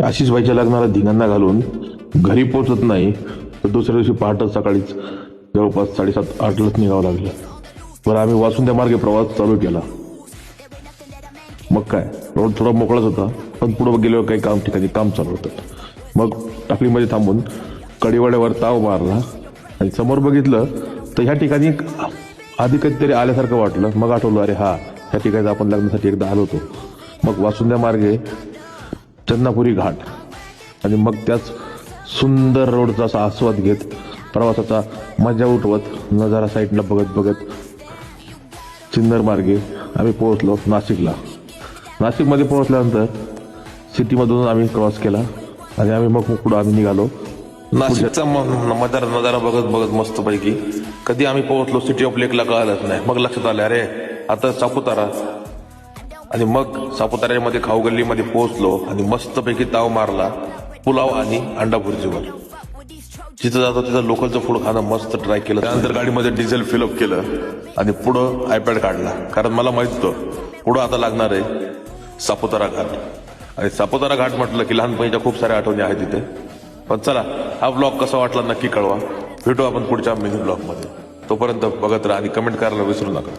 आशिषबाईच्या लग्नाला धिंगाणा घालून घरी पोहोचत नाही तर दुसऱ्या दिवशी पहाटे सकाळीच जवळपास 7:30-8लाच निघावं लागलं. बरं आम्ही वासुंद्या मार्गे प्रवास चालू केला. मग काय रोड थोडा मोकळाच होता, पण पुढे गेल्यावर काही ठिकाणी काम चालू होतं. मग टाकळीमध्ये थांबून कडिवाड्यावर ताव मारला आणि समोर बघितलं तर ह्या ठिकाणी आधी कधीतरी आल्यासारखं वाटलं. मग आठवलं, अरे हा ह्या ठिकाणी आपण लग्नासाठी एकदा आलो होतो. मग वासुंद्या मार्गे चन्नापुरी घाट आणि मग त्याच सुंदर रोडचा असा आस्वाद घेत प्रवासाचा मजा उठवत नजारा साईडला बघत बघत सिन्नर मार्गे आम्ही पोहोचलो नाशिकला. नाशिकमध्ये पोहोचल्यानंतर सिटीमधून आम्ही क्रॉस केला आणि आम्ही मग पुढं आम्ही निघालो नाशिकचा नजारा बघत बघत मस्तपैकी. कधी आम्ही पोहोचलो सिटी ऑफ लेकला कळालंच नाही. मग लक्षात आलं, अरे आता सापुतारा. आणि मग सापुताऱ्यामध्ये खाऊ गल्लीमध्ये पोहोचलो आणि मस्तपैकी ताव मारला पुलाव आणि अंडा भुर्जीवर. जिथं जातो तिथं लोकलचं फूड खाणं मस्त ट्राय केलं. त्यानंतर गाडीमध्ये डिझेल फिलअप केलं आणि पुढं आयपॅड काढला, कारण मला माहित होतं पुढं आता लागणार आहे सापुतारा घाट. आणि सापुतारा घाट म्हटलं की लहानपणीच्या खूप साऱ्या आठवणी आहेत तिथे. पण चला, हा ब्लॉग कसा वाटला नक्की कळवा. भेटू आपण पुढच्या मिनी ब्लॉगमध्ये. तोपर्यंत बघत राहा आणि कमेंट करायला विसरू नका.